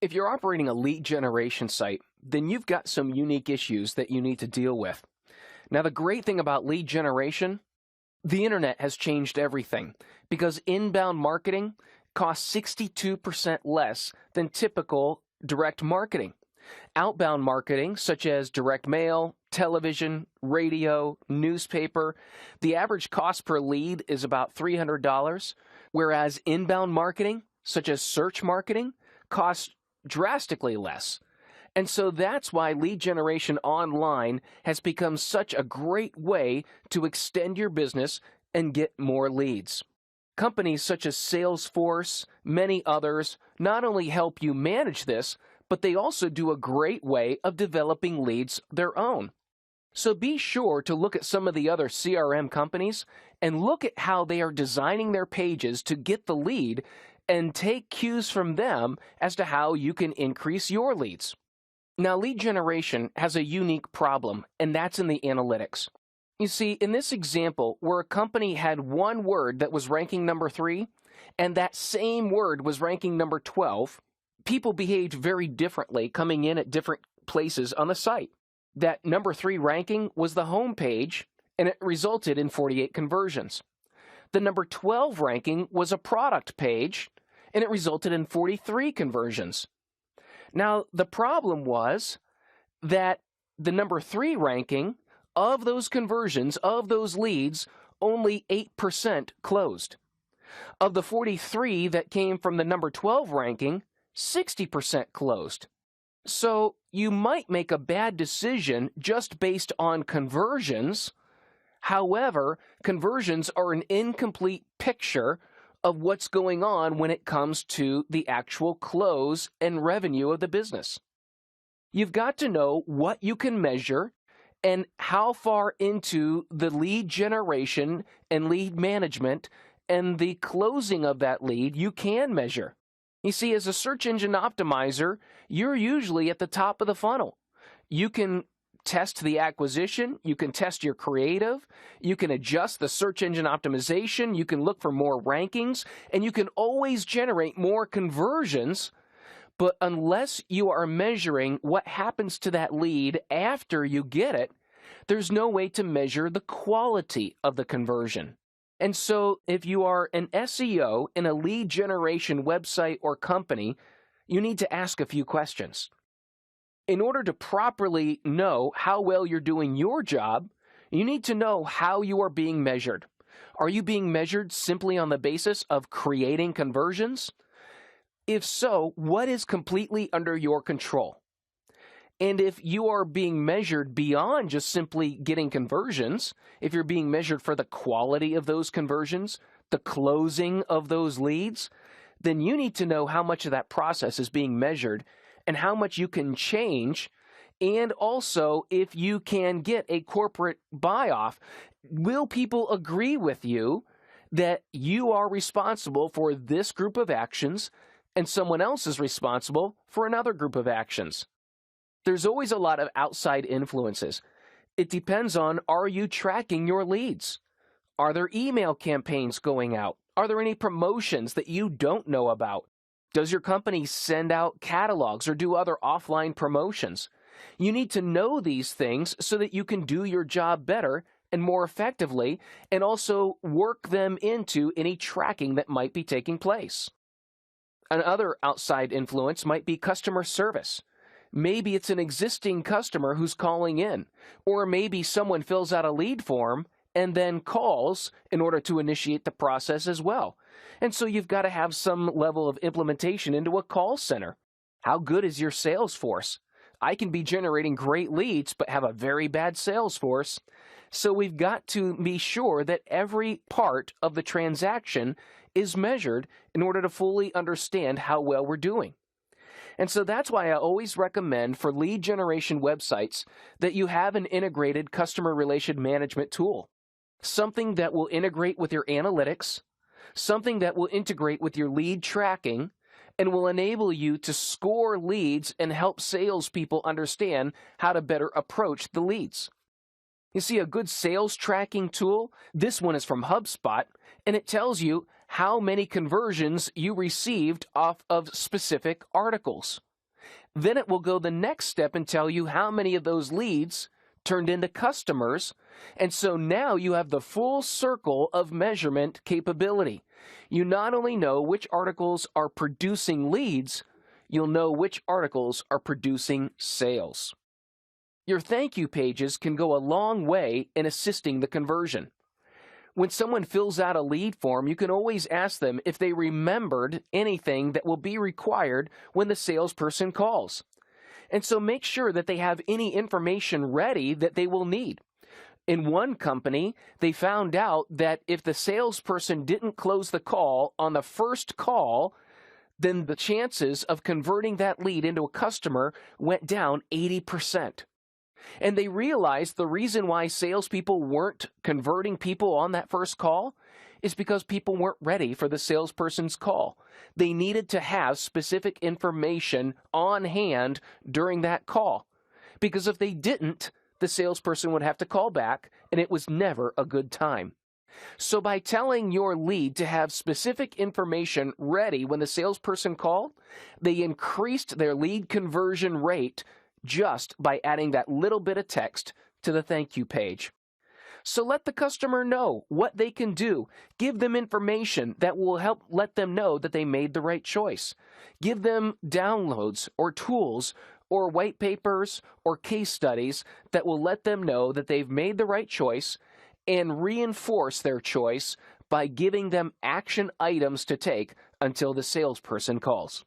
If you're operating a lead generation site, then you've got some unique issues that you need to deal with. Now, the great thing about lead generation, the internet has changed everything because inbound marketing costs 62% less than typical direct marketing. Outbound marketing, such as direct mail, television, radio, newspaper, the average cost per lead is about $300, whereas inbound marketing, such as search marketing, costs drastically less. And so that's why lead generation online has become such a great way to extend your business and get more leads. Companies such as Salesforce, many others, not only help you manage this, but they also do a great way of developing leads their own. So be sure to look at some of the other CRM companies and look at how they are designing their pages to get the lead and take cues from them as to how you can increase your leads. Now, lead generation has a unique problem, and that's in the analytics. You see, in this example, where a company had one word that was ranking number 3, and that same word was ranking number 12, people behaved very differently coming in at different places on the site. That number 3 ranking was the home page, and it resulted in 48 conversions. The number 12 ranking was a product page, and it resulted in 43 conversions. Now, the problem was that the number 3 ranking of those conversions, of those leads, only 8% closed. Of the 43 that came from the number 12 ranking, 60% closed. So you might make a bad decision just based on conversions. However, conversions are an incomplete picture of what's going on when it comes to the actual close and revenue of the business. You've got to know what you can measure and how far into the lead generation and lead management and the closing of that lead you can measure. You see, as a search engine optimizer, you're usually at the top of the funnel. You can test the acquisition, you can test your creative, you can adjust the search engine optimization, you can look for more rankings, and you can always generate more conversions. But unless you are measuring what happens to that lead after you get it, there's no way to measure the quality of the conversion. And so if you are an SEO in a lead generation website or company, you need to ask a few questions. In order to properly know how well you're doing your job, you need to know how you are being measured. Are you being measured simply on the basis of creating conversions? If so, what is completely under your control? And if you are being measured beyond just simply getting conversions, if you're being measured for the quality of those conversions, the closing of those leads, then you need to know how much of that process is being measured and how much you can change, and also if you can get a corporate buy-off. Will people agree with you that you are responsible for this group of actions and someone else is responsible for another group of actions? There's always a lot of outside influences. It depends on, are you tracking your leads? Are there email campaigns going out? Are there any promotions that you don't know about? Does your company send out catalogs or do other offline promotions? You need to know these things so that you can do your job better and more effectively, and also work them into any tracking that might be taking place. Another outside influence might be customer service. Maybe it's an existing customer who's calling in, or maybe someone fills out a lead form and then calls in order to initiate the process as well. And so you've got to have some level of implementation into a call center. How good is your sales force? I can be generating great leads, but have a very bad sales force. So we've got to be sure that every part of the transaction is measured in order to fully understand how well we're doing. And so that's why I always recommend for lead generation websites that you have an integrated customer relation management tool. Something that will integrate with your analytics, something that will integrate with your lead tracking, and will enable you to score leads and help salespeople understand how to better approach the leads. You see, a good sales tracking tool, this one is from HubSpot, and it tells you how many conversions you received off of specific articles. Then it will go the next step and tell you how many of those leads turned into customers. And so now you have the full circle of measurement capability. You not only know which articles are producing leads, you'll know which articles are producing sales. Your thank you pages can go a long way in assisting the conversion. When someone fills out a lead form, you can always ask them if they remembered anything that will be required when the salesperson calls. And so make sure that they have any information ready that they will need. In one company, they found out that if the salesperson didn't close the call on the first call, then the chances of converting that lead into a customer went down 80%. And they realized the reason why salespeople weren't converting people on that first call is because people weren't ready for the salesperson's call. They needed to have specific information on hand during that call. Because if they didn't, the salesperson would have to call back, and it was never a good time. So by telling your lead to have specific information ready when the salesperson called, they increased their lead conversion rate just by adding that little bit of text to the thank you page. So let the customer know what they can do. Give them information that will help let them know that they made the right choice. Give them downloads or tools or white papers or case studies that will let them know that they've made the right choice, and reinforce their choice by giving them action items to take until the salesperson calls.